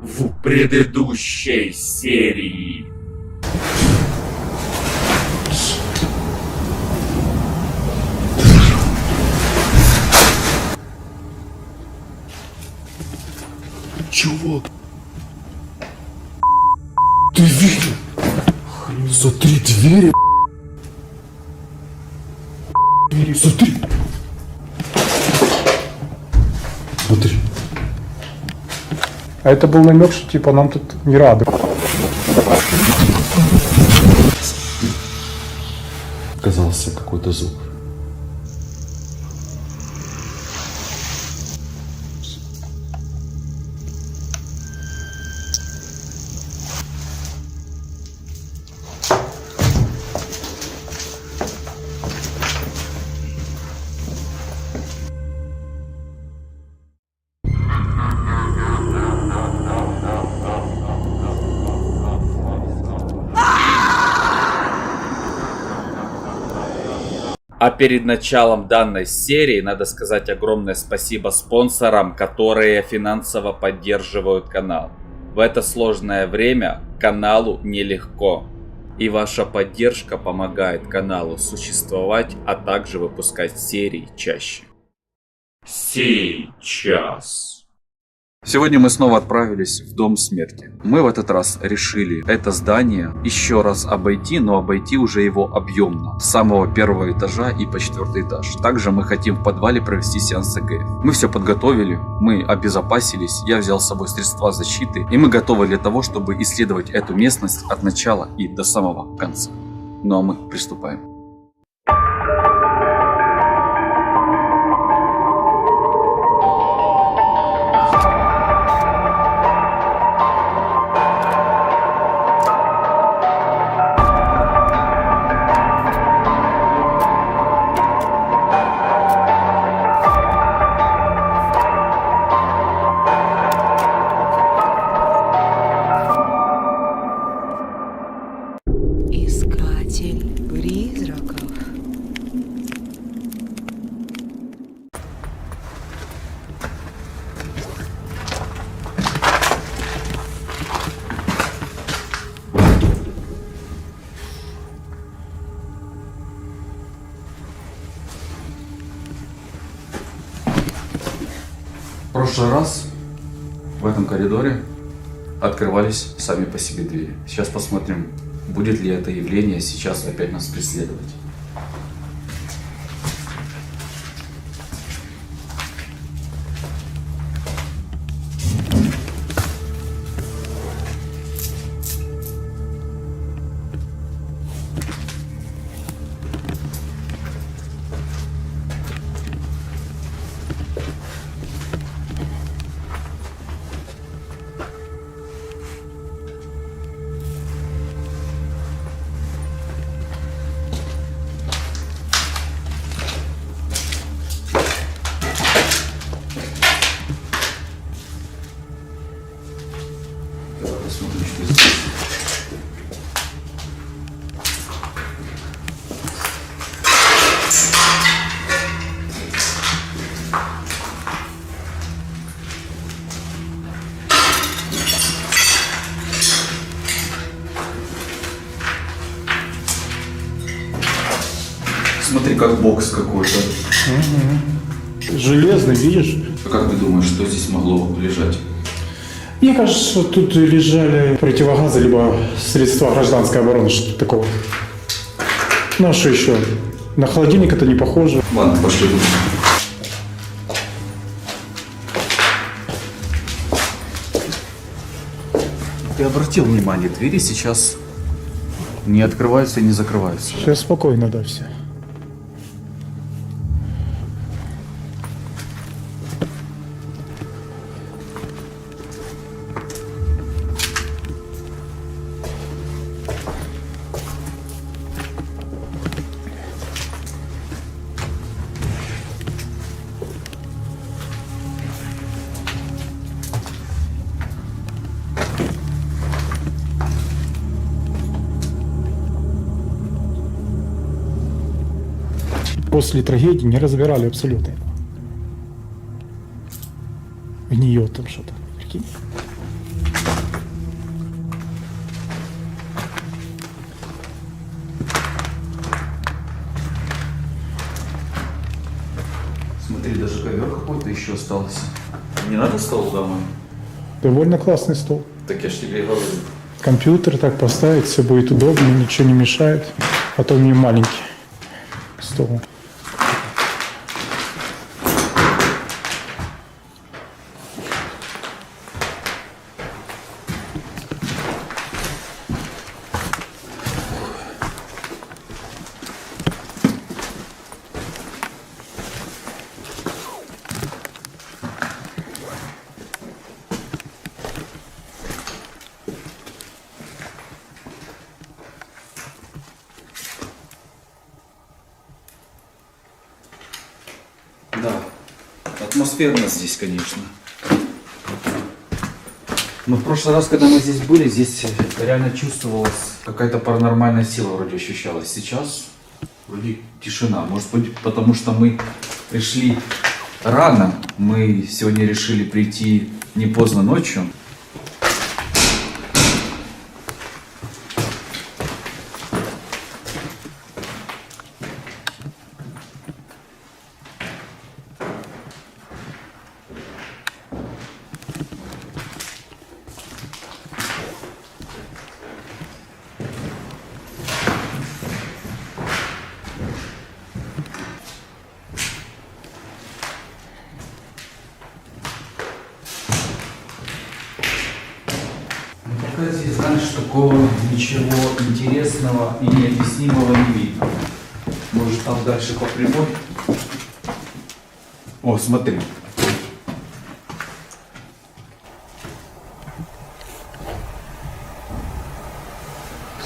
в предыдущей серии. Чувак, ты видел? Смотри, двери. Смотри. Смотри. А это был намек, что типа нам тут не рады. Казался какой-то звук. А перед началом данной серии надо сказать огромное спасибо спонсорам, которые финансово поддерживают канал. В это сложное время каналу нелегко. И ваша поддержка помогает каналу существовать, а также выпускать серии чаще. Сейчас. Сегодня мы снова отправились в Дом Смерти. Мы в этот раз решили это здание еще раз обойти, но обойти уже его объемно. С самого первого этажа и по 4-й этаж. Также мы хотим в подвале провести сеанс ЭГФ. Мы все подготовили, мы обезопасились, я взял с собой средства защиты. И мы готовы для того, чтобы исследовать эту местность от начала и до самого конца. Ну а мы приступаем. Искатель призраков. В прошлый раз в этом коридоре открывались сами по себе двери. Сейчас посмотрим, будет ли это явление сейчас опять нас преследовать. Посмотрим, что здесь. Смотри, как бокс какой-то. Железный, видишь? А как ты думаешь, что здесь могло лежать? Мне кажется, что тут лежали противогазы, либо средства гражданской обороны, что-то такого. Ну а что еще? На холодильник это не похоже. Ладно, пошли. Ты обратил внимание, двери сейчас не открываются и не закрываются. Сейчас спокойно, да, все. После трагедии не разбирали абсолютно. Гниет там что-то. Прикинь. что-то еще осталось. Не надо стол домой? Довольно классный стол. Так я ж тебе и говорю. Компьютер так поставить, все будет удобно, ничего не мешает. А то мне маленький стол. Да, атмосферно здесь, конечно. Но в прошлый раз, когда мы здесь были, здесь реально чувствовалась какая-то паранормальная сила вроде ощущалась. Сейчас вроде тишина. Может быть, потому что мы пришли рано. Мы сегодня решили прийти не поздно ночью. Пока здесь, знаешь, такого ничего интересного и необъяснимого не видно. Может, там дальше по прямой? О, смотри.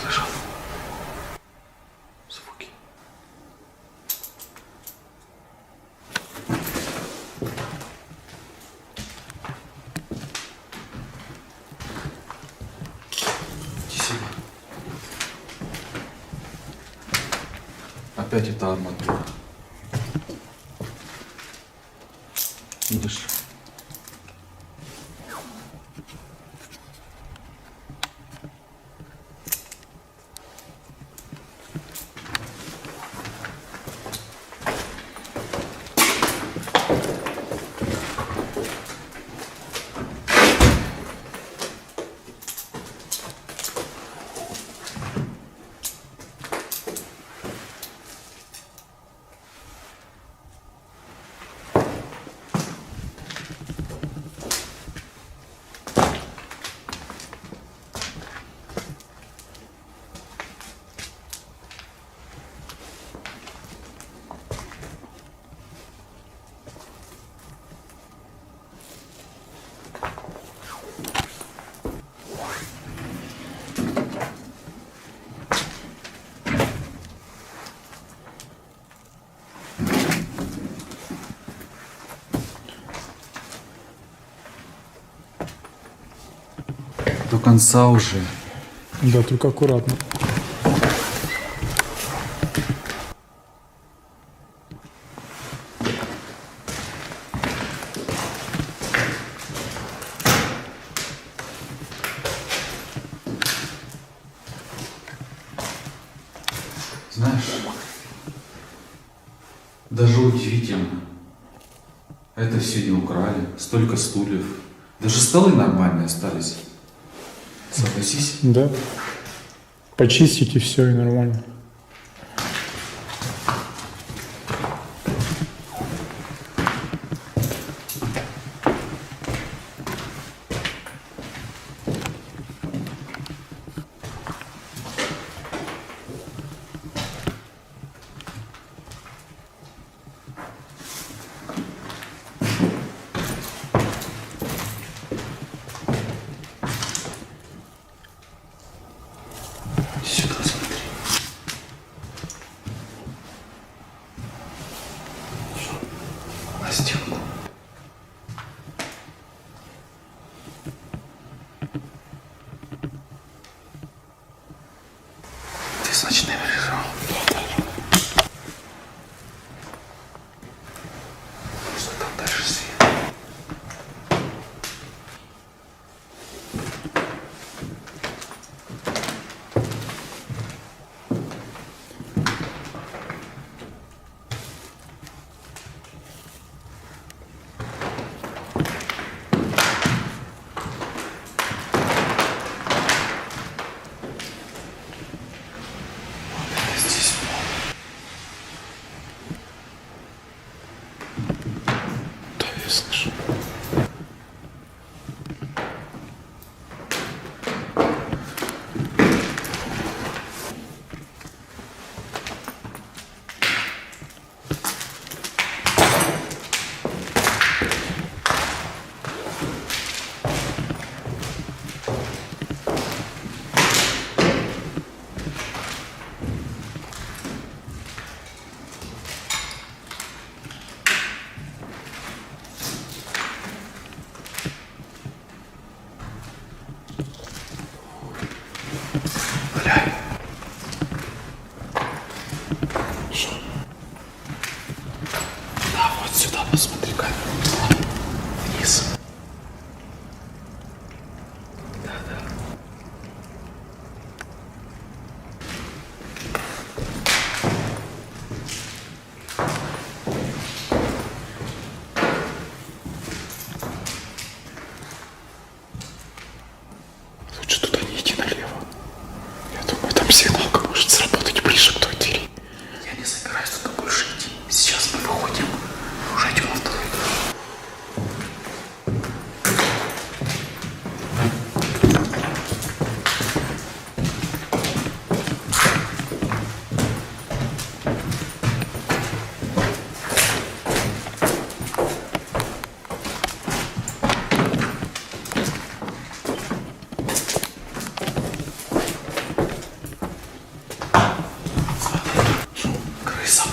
Слышал? Звуки. Опять это арматура. Видишь? До конца уже. Да, только аккуратно. Знаешь, даже удивительно. Это все не украли. Столько стульев. Даже столы нормальные остались. Согласись? Да. Почистить и все, и нормально. Сюда смотри. Да, вот сюда посмотри камеру. Вниз. Лучше туда не идти налево. Я думаю, там сигналка может сработать ближе к той двери. Я не собираюсь туда больше идти. Сейчас мы выходим. Мы уже идем на второй этаж. Крыса.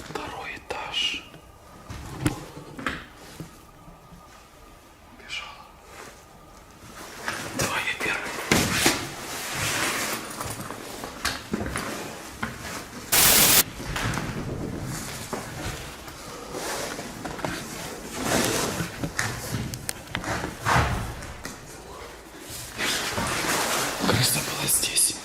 Второй этаж. Бежала. Давай я первый. Крыса была здесь.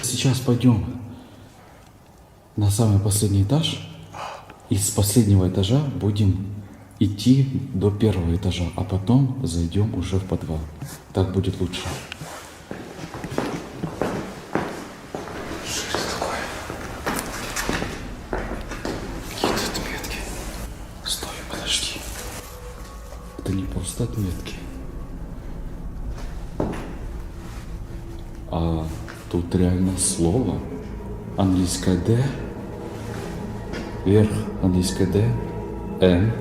Сейчас пойдем на самый последний этаж. И с последнего этажа будем идти до первого этажа, а потом зайдем уже в подвал. Так будет лучше. Что это такое? Какие-то отметки. Стой, подожди. Это не просто отметки. А тут реально слово. Английское D. Вверх английское D. N.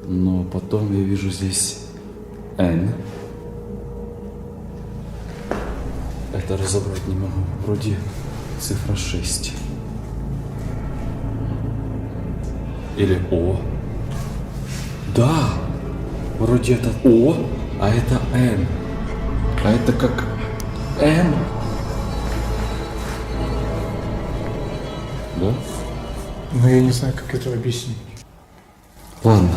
Но потом я вижу здесь N. Это разобрать не могу. Вроде цифра 6. Или О. Да! Вроде это О, а это N. А это как М. Да? Но я не знаю, как это объяснить. Ладно.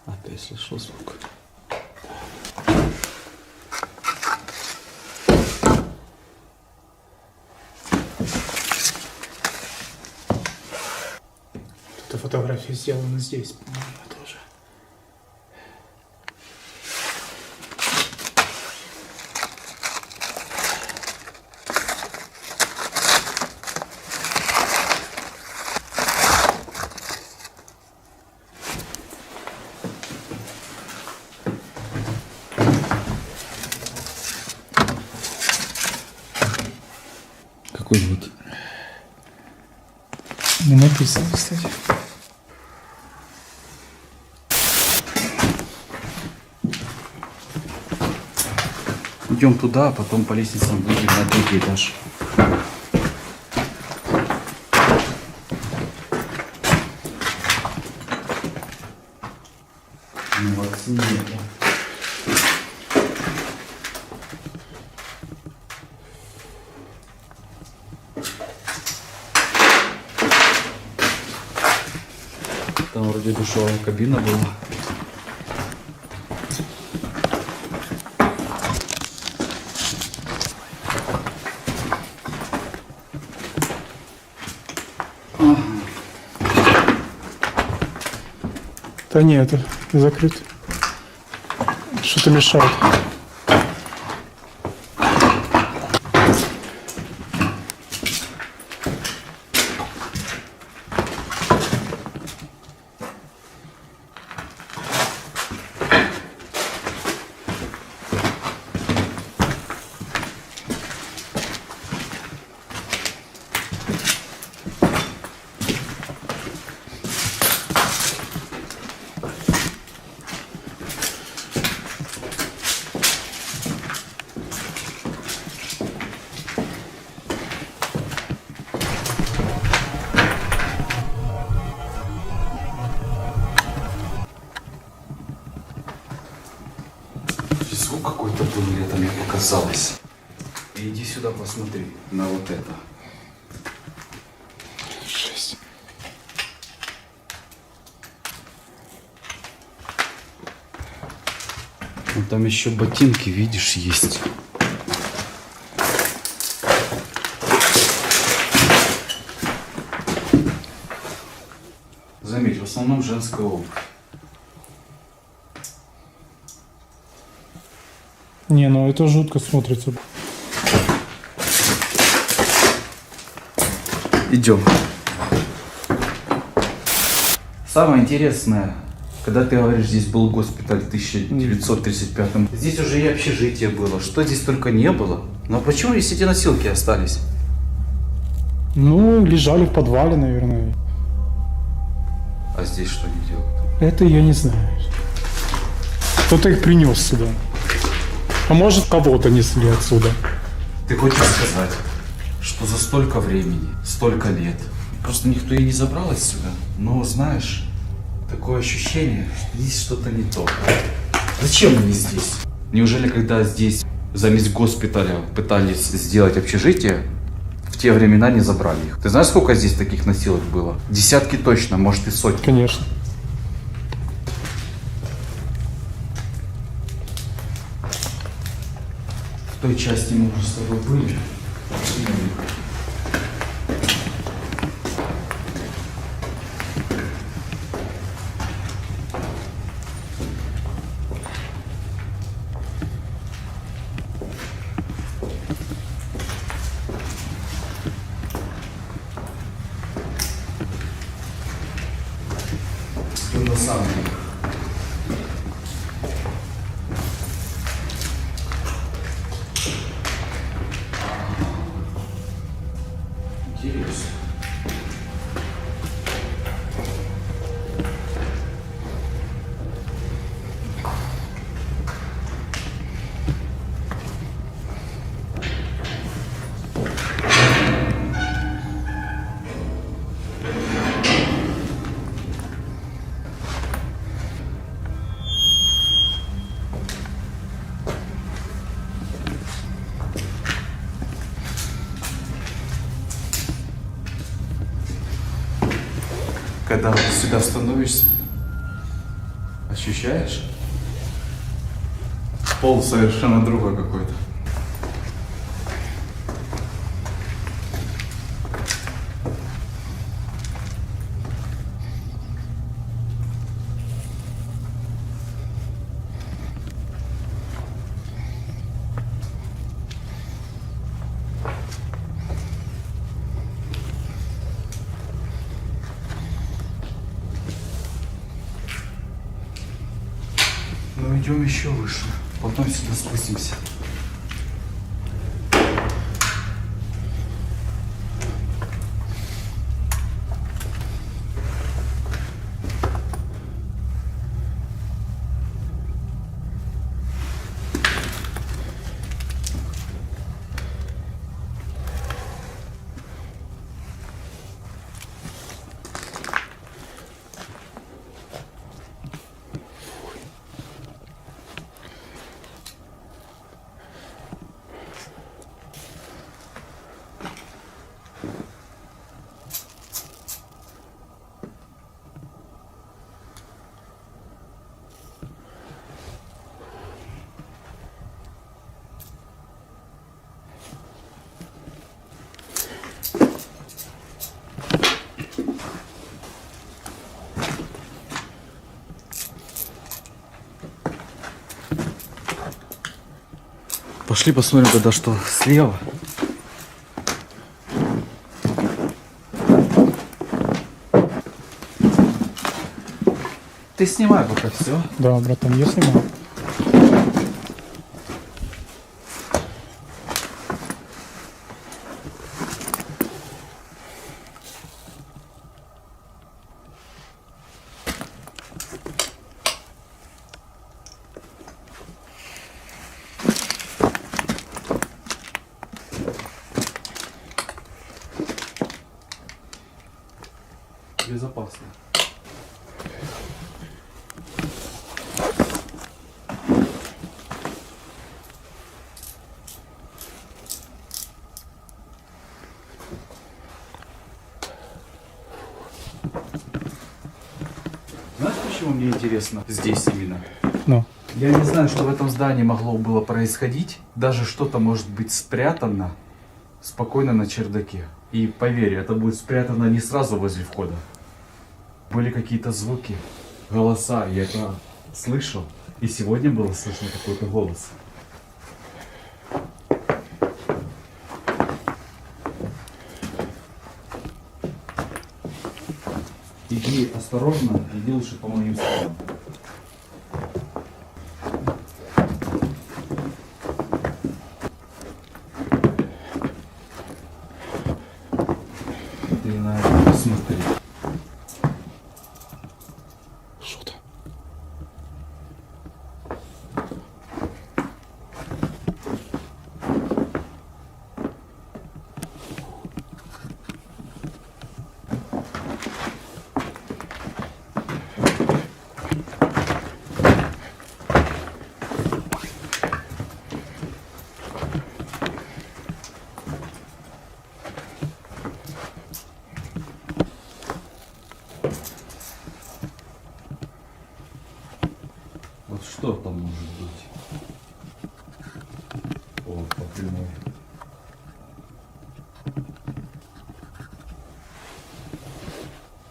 Опять слышу звук. эта фотография сделана здесь, по-моему, тоже. Какой год? Не написано, кстати. Идем туда, а потом по лестницам выйдем на третий этаж. Молодцы, нету. Там вроде душевая кабина была. Да нет, это закрыто. Что-то мешает. Звук какой-то был, или это мне показалось. Иди сюда, посмотри на вот это. Жесть. Ну, там еще ботинки, видишь, есть. Заметь, в основном женская обувь. Не, ну это жутко смотрится. Идем. Самое интересное, когда ты говоришь, здесь был госпиталь в 1935, здесь уже и общежитие было, что здесь только не было. Но почему здесь эти носилки остались? Ну, лежали в подвале, наверное. А здесь что они делают? Это я не знаю. Кто-то их принес сюда. А может, кого-то несли отсюда. Ты хочешь сказать, что за столько времени, столько лет, просто никто и не забрал отсюда? Но знаешь, такое ощущение, что здесь что-то не то. Зачем они здесь? Неужели когда здесь заместь госпиталя пытались сделать общежитие, в те времена не забрали их? Ты знаешь, сколько здесь таких носилок было? Десятки точно, может и сотни. Конечно. В той части мы уже с тобой были. Идем на самый верх. Интересно. Когда вот сюда становишься, ощущаешь? Пол совершенно другой какой-то. Но идем еще выше. Потом сюда спустимся. Пошли посмотрим тогда, что слева. Ты снимай пока все. Да, братан, я снимаю. Безопасно. Знаешь, почему мне интересно здесь именно? Ну, Я не знаю, что в этом здании могло было происходить. Даже что-то может быть спрятано спокойно на чердаке. И поверь, это будет спрятано не сразу возле входа. Были какие-то звуки, голоса, я это слышал. И сегодня было слышно какой-то голос. Иди осторожно, иди лучше по моим сторонам. Ты на это посмотри. что там? Вот что там может быть? О, по прямой.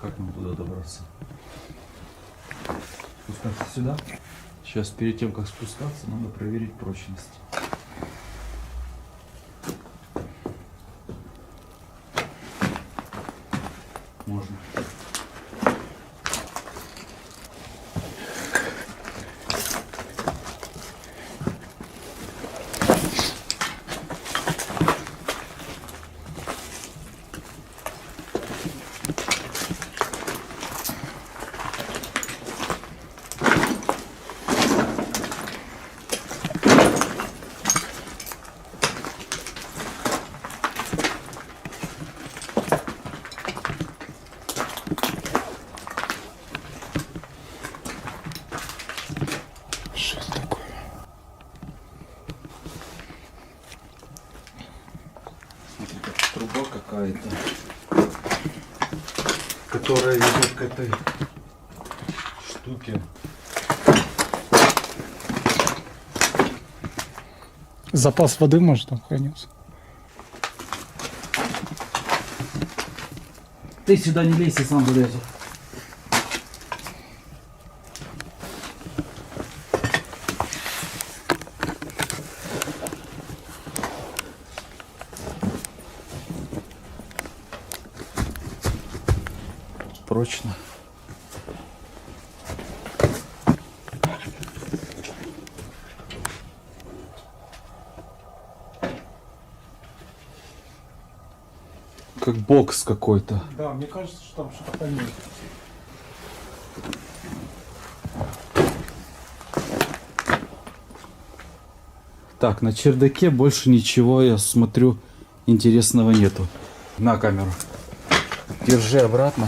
Как нам туда добраться? Спускаться сюда? Сейчас перед тем, как спускаться, надо проверить прочность. Можно. Что это такое? Смотри, как труба какая-то, которая ведет к этой штуке. Запас воды, может, там хранился? Ты сюда не лезь, я сам залезу. Прочно. как бокс какой-то. Да, мне кажется, что там что-то поменьше. Так, на чердаке больше ничего, я смотрю, интересного нету. На камеру. Держи обратно.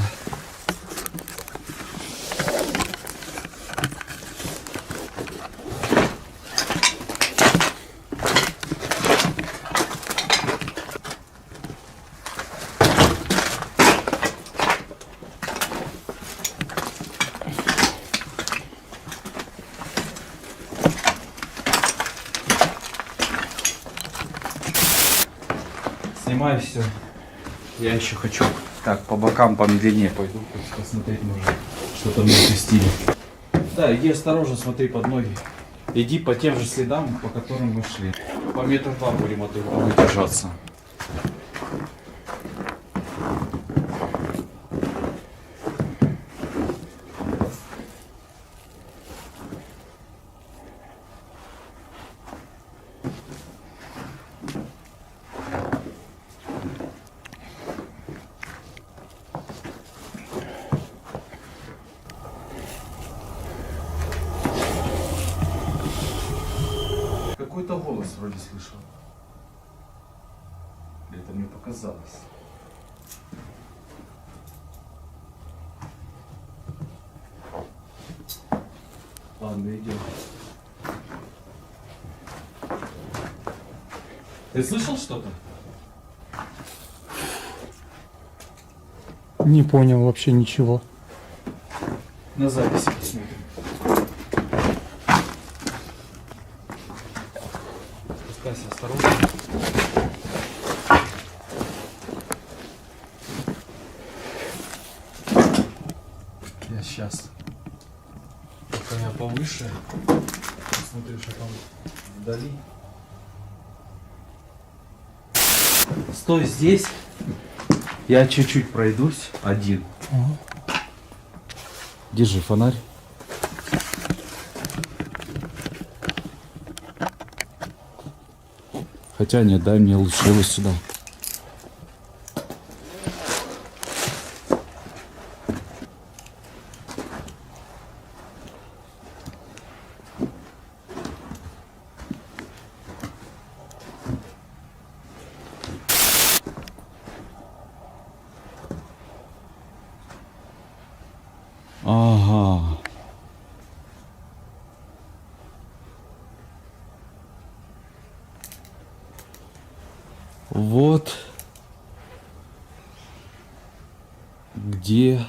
Снимай все. Я еще хочу. Так, по бокам помедленнее пойду, посмотреть можно, что там в стиле. Да, иди осторожно, смотри под ноги. Иди по тем же следам, по которым мы шли. По метр два будем от его держаться. Какой-то голос вроде слышал. Или это мне показалось? Ладно, идем. Ты слышал что-то? Не понял вообще ничего. На записи посмотрим. Спускайся осторожно. Я сейчас. Пока я повыше. Посмотрю, что там вдали. Стой здесь. Я чуть-чуть пройдусь. Один. Держи фонарь. Хотя нет, дай мне лучше его сюда. Ага. Вот где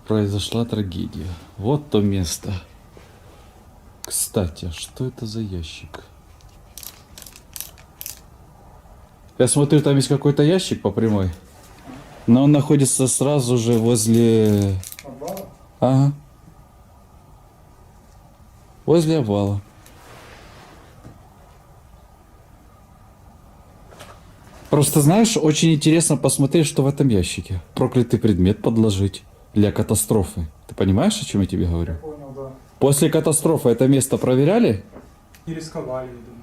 произошла трагедия. Вот то место. Кстати, а что это за ящик? Я смотрю, там есть какой-то ящик по прямой. Но он находится сразу же возле... Ага. Возле обвала. Просто, знаешь, очень интересно посмотреть, что в этом ящике. Проклятый предмет подложить для катастрофы. Ты понимаешь, о чем я тебе говорю? Понял, да. После катастрофы это место проверяли? Не рисковали, я думаю.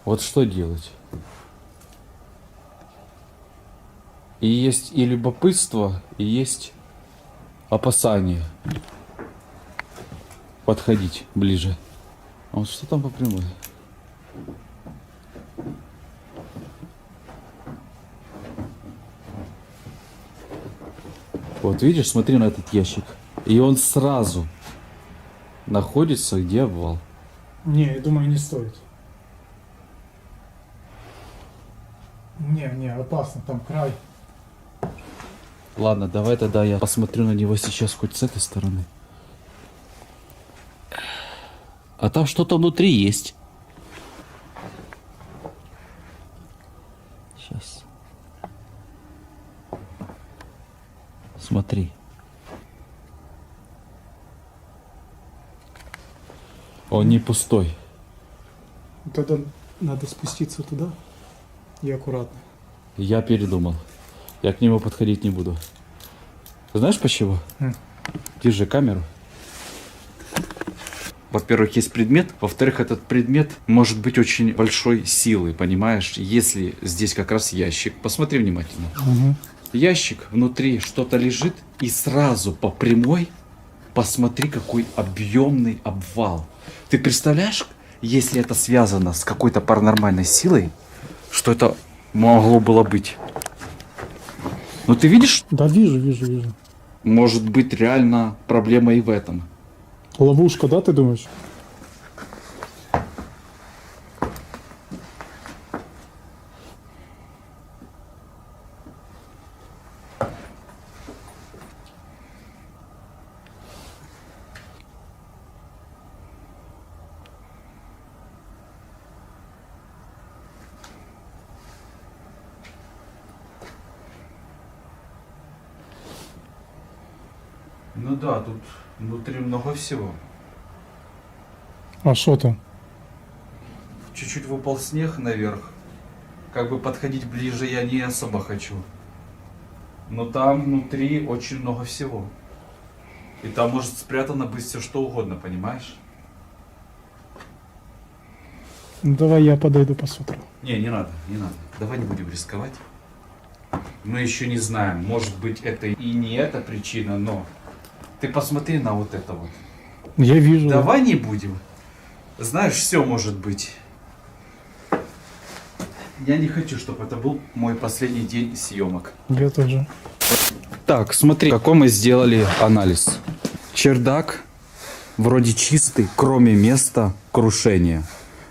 Вот что делать? И есть и любопытство, и есть опасание. Подходить ближе. А вот что там по прямой? Вот видишь, смотри на этот ящик. И он сразу находится, где обвал. Не, я думаю, не стоит. Не, опасно, там край. Ладно, давай тогда я посмотрю на него сейчас хоть с этой стороны. А там что-то внутри есть. Сейчас. Смотри. Он не пустой. Тогда надо спуститься туда и аккуратно. Я передумал. Я к нему подходить не буду. Знаешь почему? Держи камеру. Во-первых, есть предмет. Во-вторых, этот предмет может быть очень большой силы, понимаешь? Если здесь как раз ящик. Посмотри внимательно. Ящик, внутри что-то лежит, и сразу по прямой посмотри, какой объемный обвал. Ты представляешь, если это связано с какой-то паранормальной силой, что это могло было быть? Ну ты видишь, Да, вижу. может быть реально проблема и в этом. Ловушка, да, ты думаешь? Ну да, тут внутри много всего. А что там? Чуть-чуть выпал снег наверх. Как бы подходить ближе я не особо хочу. Но там внутри очень много всего. И там может спрятано быть все что угодно, понимаешь? Ну, давай я подойду посмотрю. Не надо. Давай не будем рисковать. Мы еще не знаем, может быть это и не эта причина, но ты посмотри на вот это вот. Я вижу. Давай не будем. Знаешь, все может быть. Я не хочу, чтобы это был мой последний день съемок. Я тоже. Так, смотри, какой мы сделали анализ. Чердак вроде чистый, кроме места крушения.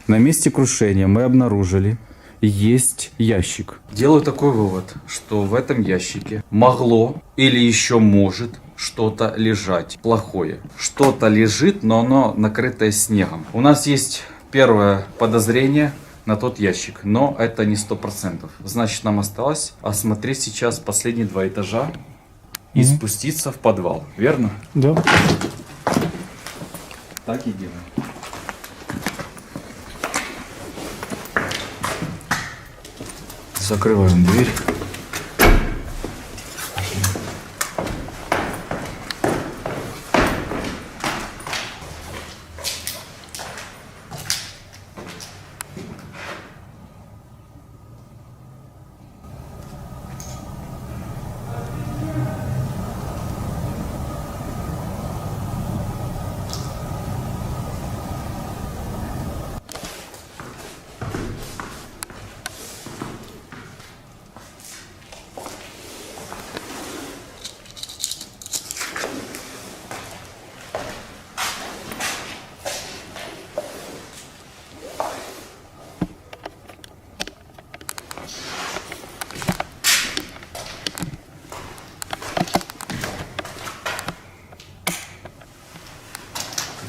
На месте крушения мы обнаружили есть ящик. Делаю такой вывод, что в этом ящике могло или еще может что-то лежать плохое. Что-то лежит, но оно накрытое снегом. У нас есть первое подозрение на тот ящик, но это не 100%. Значит, нам осталось осмотреть сейчас последние 2 этажа и спуститься в подвал. Верно? Да. Так и делаем. Закрываем дверь.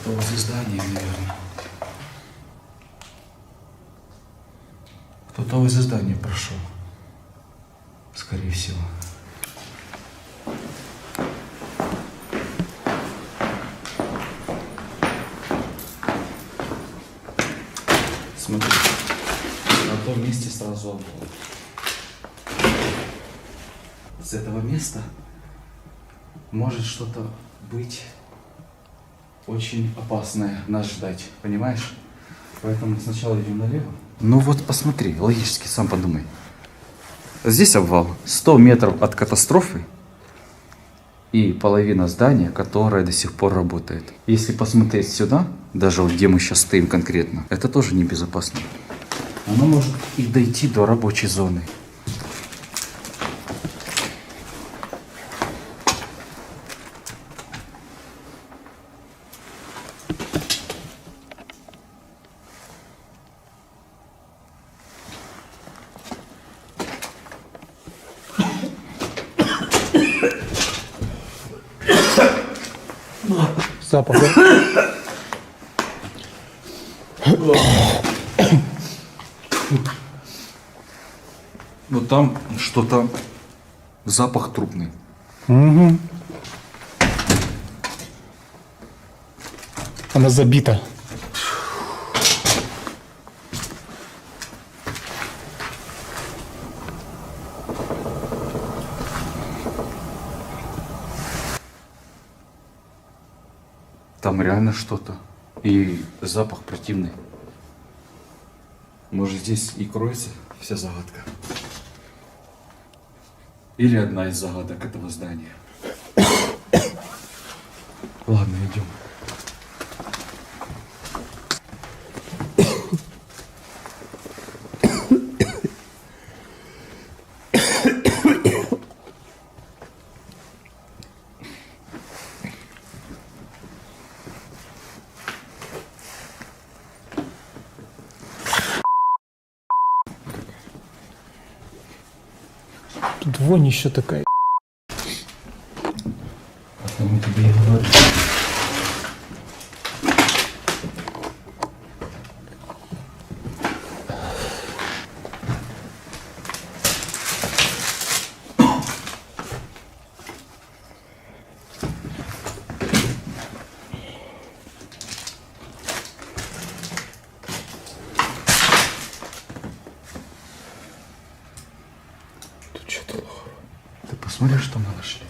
Это возле здания, наверное. Кто-то возле здания прошел. Скорее всего. Смотри, на том месте сразу обвал. С этого места может что-то быть очень опасное нас ждать, понимаешь? Поэтому сначала идем налево. Ну вот посмотри, логически сам подумай. Здесь обвал 100 метров от катастрофы и половина здания, которое до сих пор работает. Если посмотреть сюда, даже вот где мы сейчас стоим конкретно, это тоже небезопасно. Оно может и дойти до рабочей зоны. Запах, да? Вот там что-то, запах трупный. Угу. Она забита. Там реально что-то. И запах противный. Может, здесь и кроется вся загадка? Или одна из загадок этого здания? Ладно, идем. Тут вонь еще такая. Потому тебе и говорю. Тут что-то плохо. Ты посмотри, что мы нашли.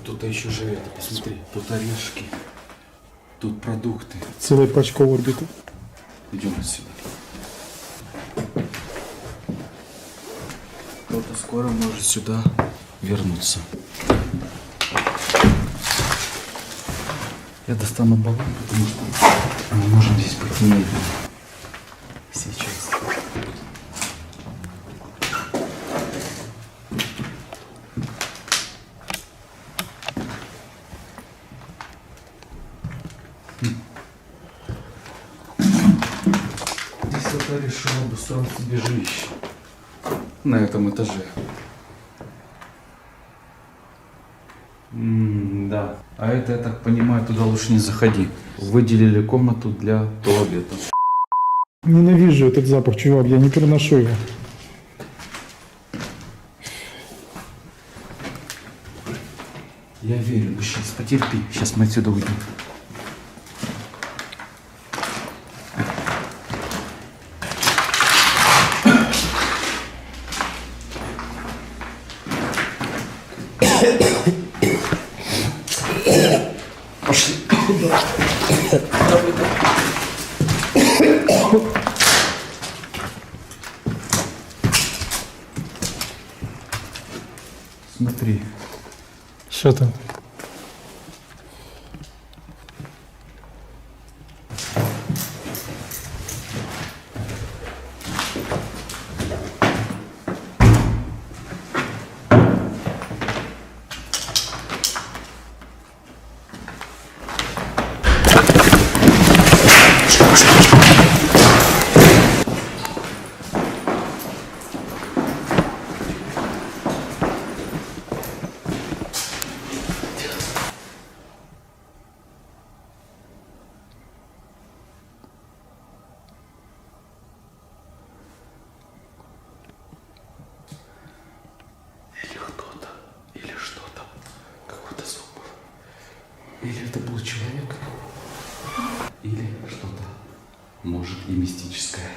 Тут еще же это, посмотри, тут орешки, тут продукты. Целая пачка орбита. Идем отсюда. Кто-то скоро может сюда вернуться. Я достану баллон, потому что мы можем здесь быть немедленно. Сейчас. Я решил обустроить себе жилище на этом этаже. Да. А это, я так понимаю, туда лучше не заходи. Выделили комнату для туалета. Ненавижу этот запах, чувак, я не переношу его. Я верю, ну сейчас потерпи. Сейчас мы отсюда уйдем. Пошли. Смотри. Что там? Или это был человек, или что-то, может, и мистическое.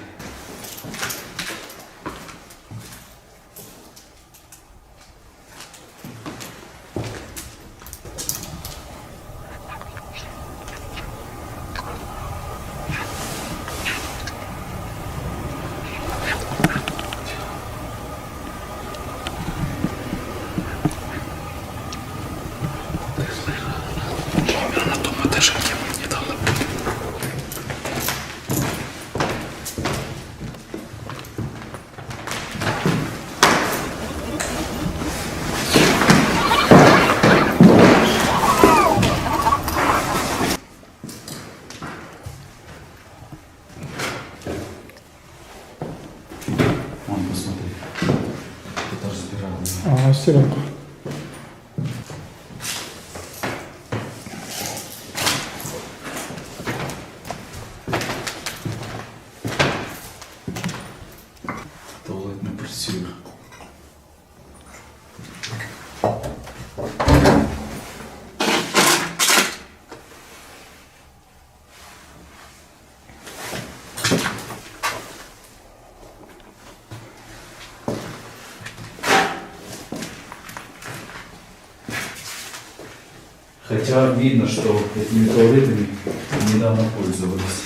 На том этаже, где мы недавно были. Вон, посмотри. Это разбирал. Ага, стиралка. Хотя видно, что этими туалетами недавно пользовались.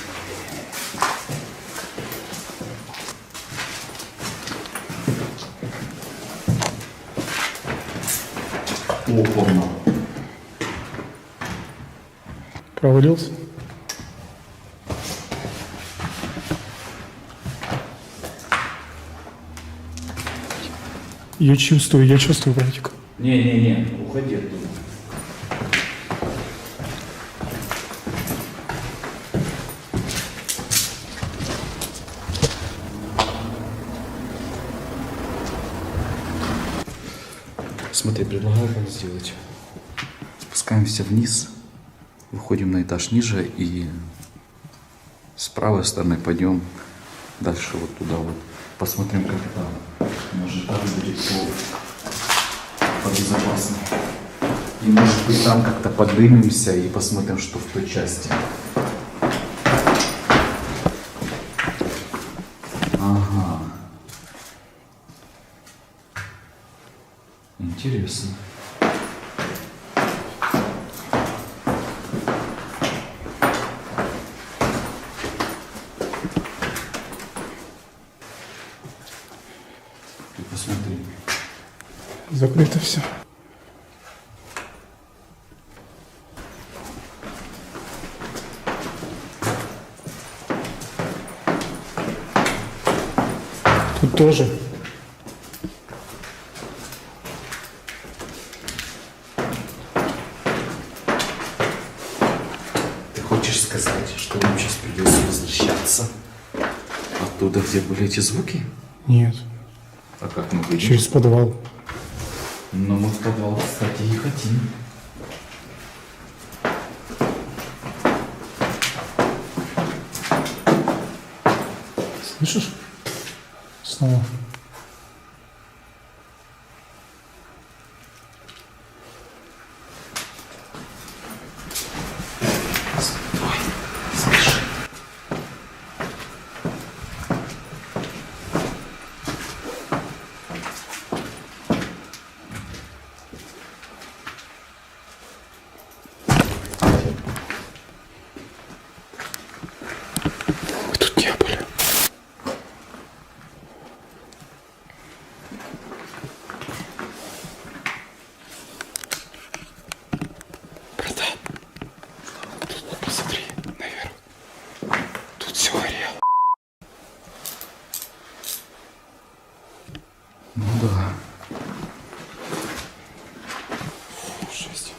Опа. Провалился? Я чувствую, братик. Не, уходи оттуда. Смотри, предлагаю как сделать. Спускаемся вниз, выходим на этаж ниже и с правой стороны пойдем дальше вот туда вот. Посмотрим, как там. Может, там будет побезопасно. И может быть там как-то поднимемся и посмотрим, что в той части. Ага. Интересно. Ты посмотри. Закрыто все. Тут тоже. Ты хочешь сказать, что нам сейчас придется возвращаться оттуда, где были эти звуки? Нет. А как мы выйдем? Через подвал. Но мы в подвал, кстати, и хотим. Слышишь? Снова. Мы тут не были. Братан, тут посмотри наверх. Тут все горело. Ну да. Фу, жесть.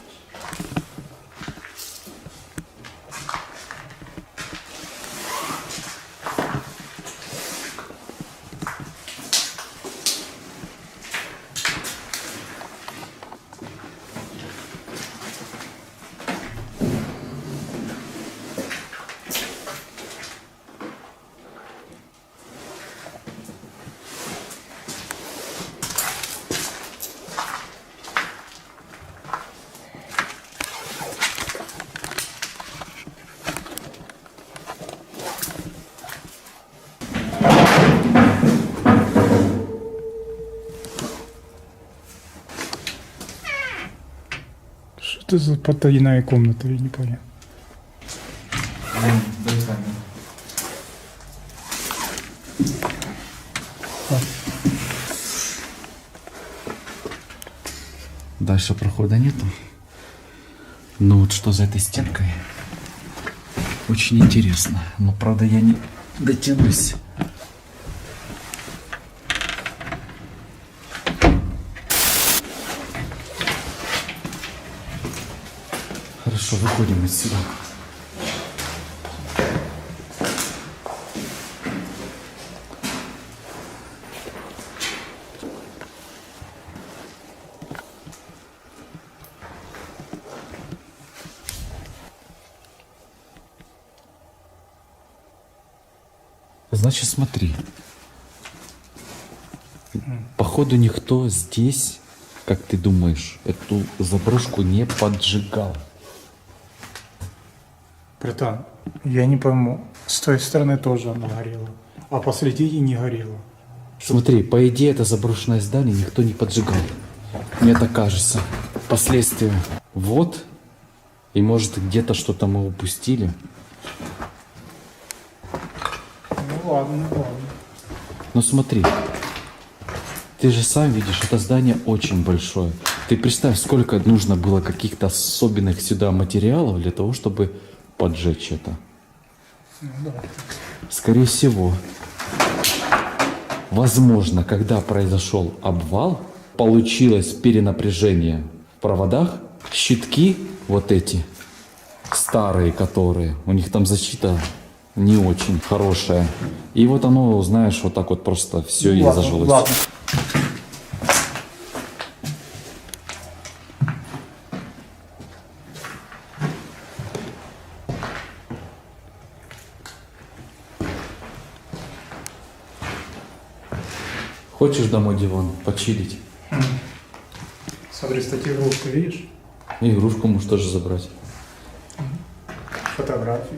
Что это за потайная комната, я не понял. Дальше прохода нету. Ну вот что за этой стенкой? Очень интересно. Но правда я не дотянусь. Хорошо, выходим отсюда. Значит, смотри. Походу никто здесь, как ты думаешь, эту заброшку не поджигал. Братан, я не пойму. С той стороны тоже она горела. А посередине не горела. Смотри, по идее, это заброшенное здание никто не поджигал. Мне так кажется. Последствия. Вот И может где-то что-то мы упустили. Ну ладно, ну ладно. Но смотри, ты же сам видишь, это здание очень большое. Ты представь, сколько нужно было каких-то особенных сюда материалов для того, чтобы поджечь это. Скорее всего, возможно, когда произошел обвал, получилось перенапряжение в проводах, щитки вот эти, старые которые, у них там защита не очень хорошая. И вот оно, знаешь, вот так вот просто все и Ладно, зажглось. ладно. Хочешь домой, Диван, почилить? Смотри, кстати, игрушку видишь? И игрушку можешь тоже забрать. Фотографии.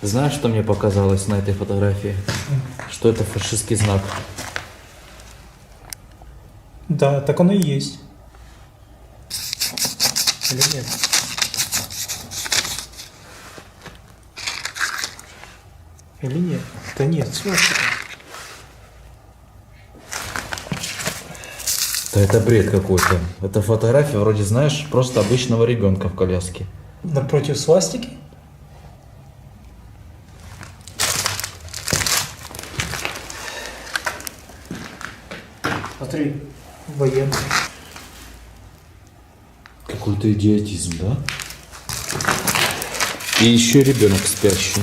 Знаешь, что мне показалось на этой фотографии? Что это фашистский знак. Да, так оно и есть. Или нет? Или нет? Да нет, свастика. Да это бред какой-то. Это фотография вроде, знаешь, просто обычного ребенка в коляске. Напротив свастики? Смотри, военный. Какой-то идиотизм, да? И еще ребенок спящий.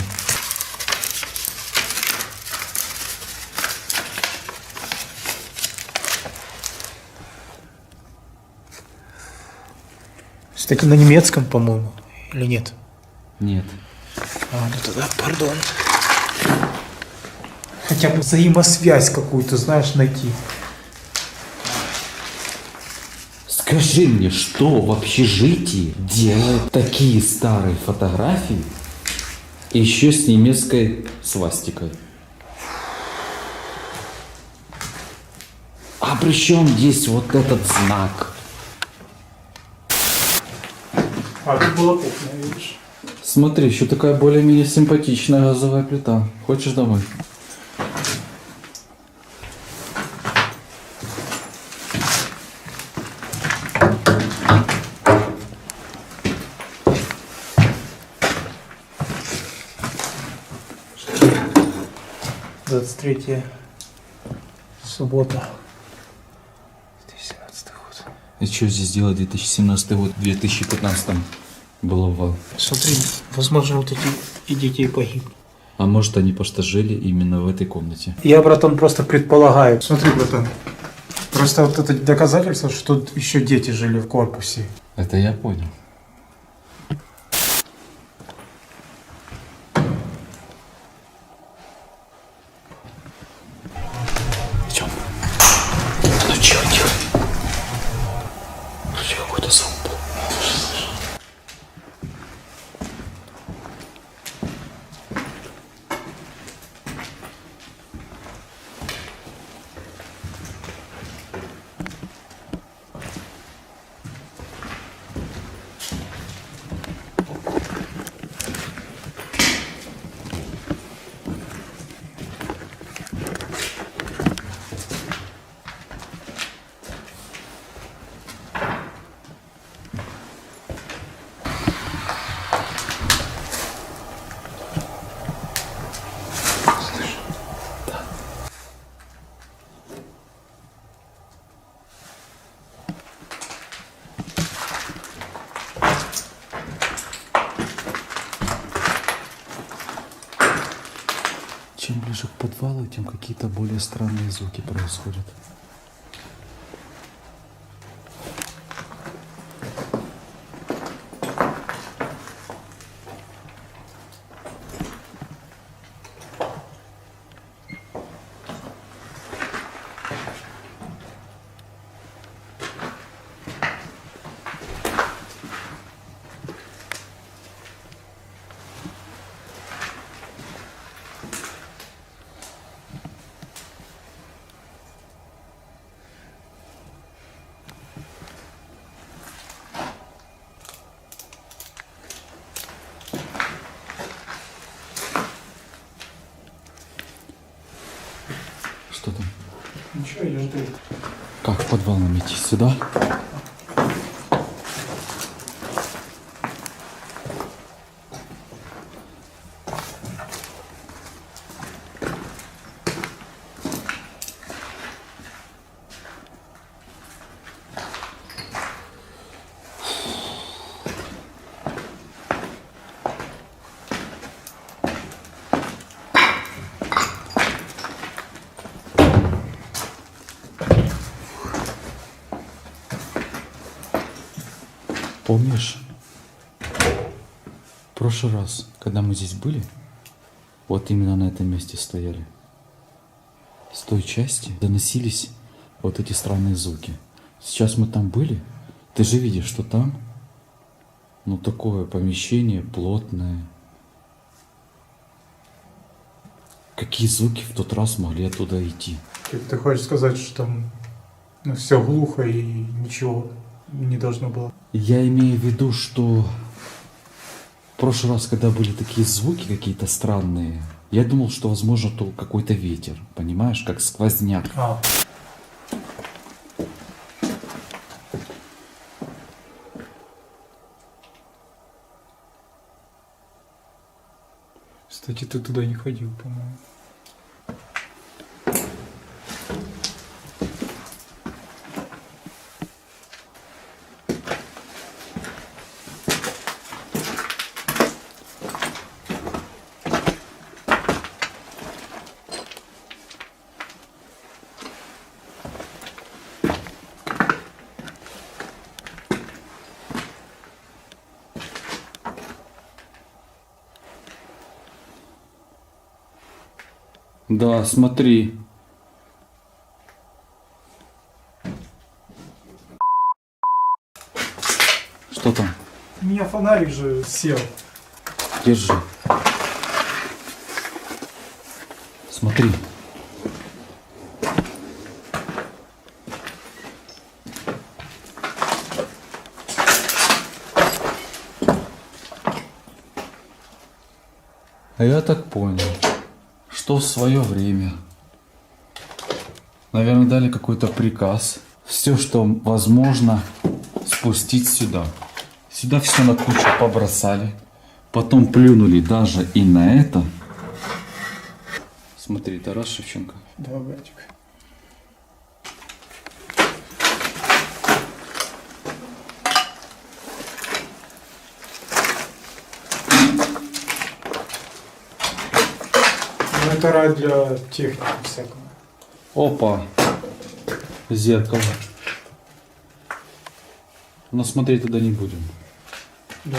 Кстати, на немецком, по-моему, или нет? Нет. А, ну тогда, пардон. Хотя бы взаимосвязь какую-то, знаешь, найти. Скажи мне, что в общежитии делают такие старые фотографии, еще с немецкой свастикой? А при чем здесь вот этот знак? А, тут было кухня, видишь? Смотри, еще такая более-менее симпатичная газовая плита. Хочешь домой? Третья суббота. 2017 год. И что здесь делать 2017 год, в 2015 был обвал? Смотри, возможно, вот эти и детей погиб. А может, они просто жили именно в этой комнате? Я, братан, просто предполагаю. Смотри, братан. Просто вот это доказательство, что тут еще дети жили в корпусе. Это я понял. Идем. Ну чё делать? Вроде какой-то звук был. Чем ближе к подвалу, тем какие-то более странные звуки происходят. Что там? Ничего, я жду. Как в подвал нам идти? Сюда? Помнишь, в прошлый раз, когда мы здесь были, вот именно на этом месте стояли, с той части доносились вот эти странные звуки. Сейчас мы там были, ты же видишь, что там, ну, такое помещение плотное. Какие звуки в тот раз могли оттуда идти? Ты хочешь сказать, что там все глухо и ничего не должно было? Я имею в виду, что в прошлый раз, когда были такие звуки какие-то странные, я думал, что возможно то какой-то ветер, понимаешь, как сквозняк. Кстати, ты туда не ходил, по-моему. Да, смотри. Что там? У меня фонарик же сел. Держи. Смотри. А я так понял, что в свое время, наверное, дали какой-то приказ. Все, что возможно, спустить сюда. Сюда все на кучу побросали. Потом плюнули даже и на это. Смотри, Тарас Шевченко. Да, братик. Ну, это рай для техники всякого. Опа. Зеркало. Но смотреть туда не будем. Да.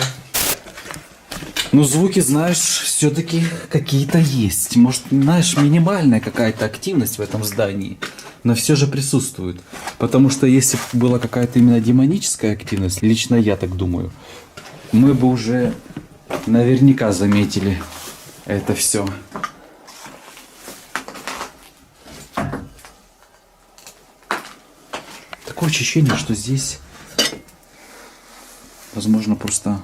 Ну, звуки, знаешь, все-таки какие-то есть. Может, знаешь, минимальная какая-то активность в этом здании, но все же присутствует. Потому что если бы была какая-то именно демоническая активность, лично я так думаю, мы бы уже наверняка заметили это все. Такое ощущение, что здесь, возможно, просто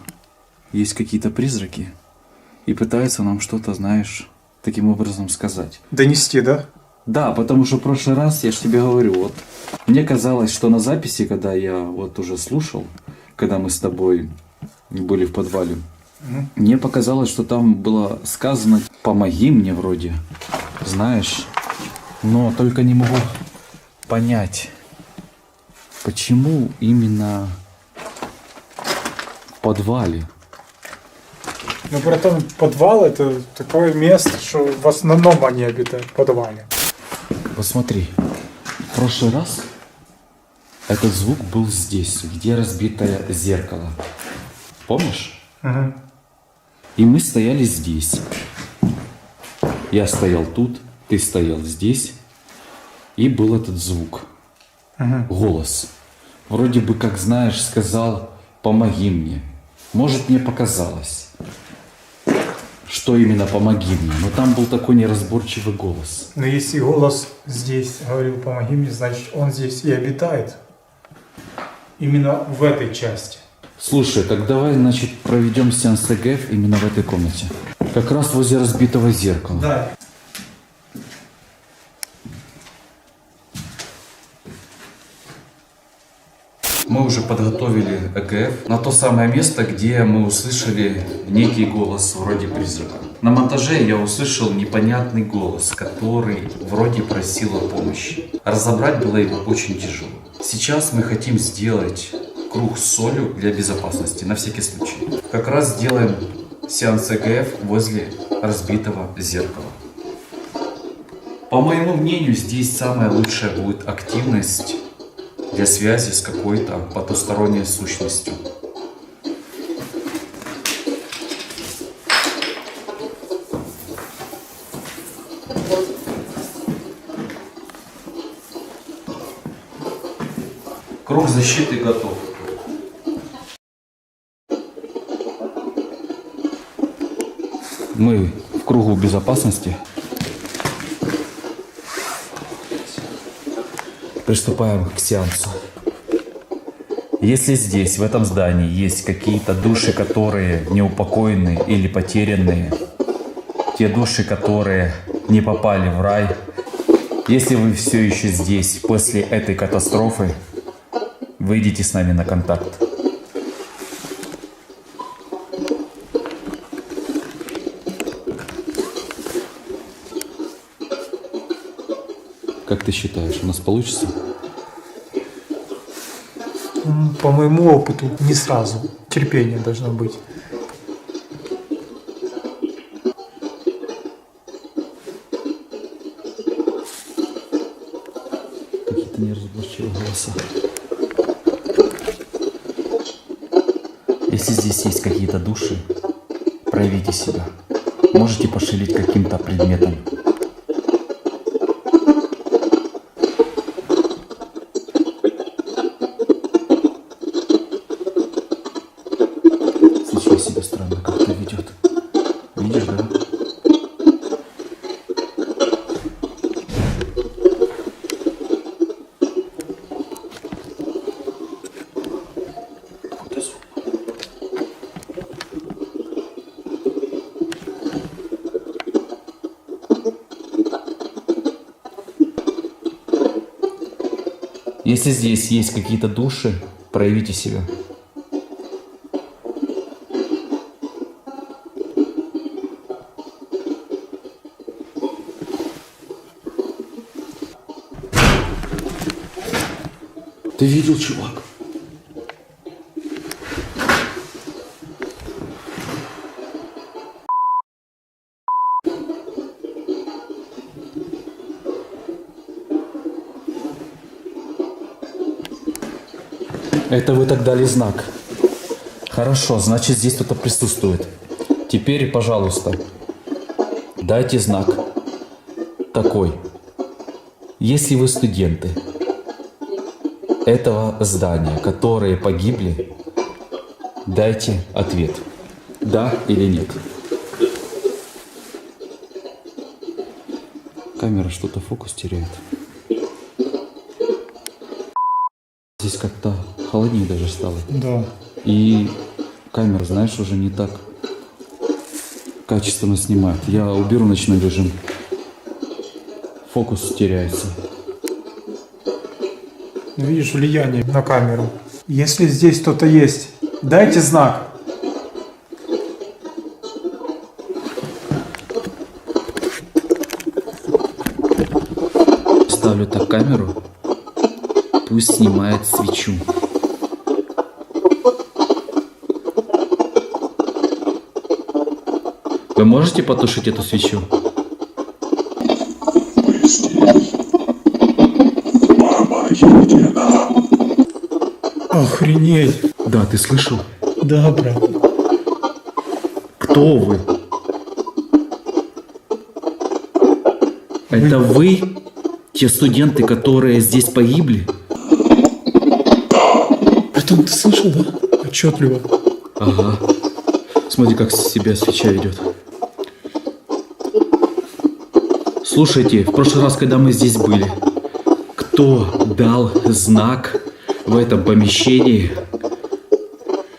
есть какие-то призраки и пытаются нам что-то, знаешь, таким образом сказать. Донести, да? Да, потому что в прошлый раз, я же тебе говорю, вот, мне казалось, что на записи, когда я вот уже слушал, когда мы с тобой были в подвале, мне показалось, что там было сказано «помоги мне» вроде, знаешь, но только не могу понять, почему именно в подвале. Ну, братан, подвал это такое место, что в основном они обитают в подвале. Посмотри, в прошлый раз этот звук был здесь, где разбитое зеркало. Помнишь? Угу. И мы стояли здесь. Я стоял тут, ты стоял здесь. И был этот звук. Голос. Вроде бы, как знаешь, сказал «помоги мне». Может, мне показалось, что именно «помоги мне». Но там был такой неразборчивый голос. Но если голос здесь говорил «помоги мне», значит он здесь и обитает. Именно в этой части. Слушай, так давай, значит, проведем сеанс ЭГФ именно в этой комнате. Как раз возле разбитого зеркала. Да. мы уже подготовили ЭКФ на то самое место, где мы услышали некий голос вроде призрака. На монтаже я услышал непонятный голос, который вроде просил о помощи. Разобрать было его очень тяжело. Сейчас мы хотим сделать круг с солью для безопасности, на всякий случай. Как раз сделаем сеанс ЭКФ возле разбитого зеркала. По моему мнению, здесь самая лучшая будет активность для связи с какой-то потусторонней сущностью. Круг защиты готов. Мы в кругу безопасности. Приступаем к сеансу. Если здесь, в этом здании, есть какие-то души, которые неупокоенные или потерянные, те души, которые не попали в рай, если вы все еще здесь после этой катастрофы, выйдите с нами на контакт. Как ты считаешь, у нас получится? По моему опыту, не сразу. Терпение должно быть. Какие-то неразборчивые голоса. Если здесь есть какие-то души, проявите себя. Можете пошевелить каким-то предметом. Сейчас себя странно как-то ведет. Видишь, да? Откуда звук? Если здесь есть какие-то души, проявите себя. Ты видел, чувак? Это вы так дали знак. Хорошо, значит здесь кто-то присутствует. Теперь, пожалуйста, дайте знак такой. Если вы студенты этого здания, которые погибли, дайте ответ. Да или нет. Камера что-то фокус теряет. Здесь как-то холоднее даже стало. Да. И камера, знаешь, уже не так качественно снимает. Я уберу ночной режим. Фокус теряется. Видишь влияние на камеру. Если здесь кто-то есть, дайте знак. Ставлю так камеру. Пусть снимает свечу. Вы можете потушить эту свечу? Охренеть. Да, ты слышал? Да, брат. Кто вы? Это вы? Те студенты, которые здесь погибли? Братан, ты слышал, да? Отчетливо. Ага. Смотри, как себя свеча ведет. Слушайте, в прошлый раз, когда мы здесь были, кто дал знак в этом помещении?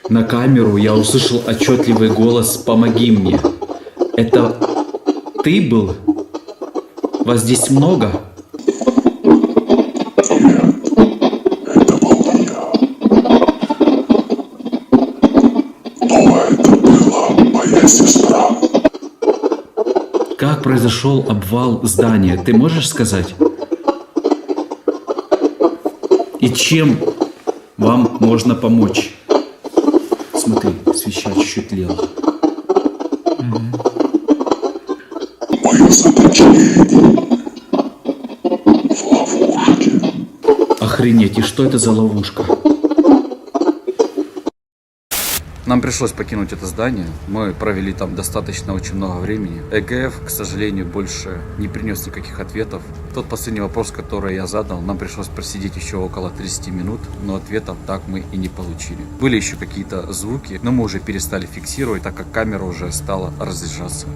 На камеру я услышал отчетливый голос «Помоги мне». Это ты был? Вас здесь много? Это был не я. Как произошел обвал здания, ты можешь сказать? И чем вам можно помочь? Смотри, свеча чуть-чуть тлела. Охренеть, и что это за ловушка? Нам пришлось покинуть это здание. Мы провели там достаточно очень много времени. ЭГФ, к сожалению, больше не принес никаких ответов. Тот последний вопрос, который я задал, нам пришлось просидеть еще около 30 минут, но ответов так мы и не получили. Были еще какие-то звуки, но мы уже перестали фиксировать, так как камера уже стала разъезжаться.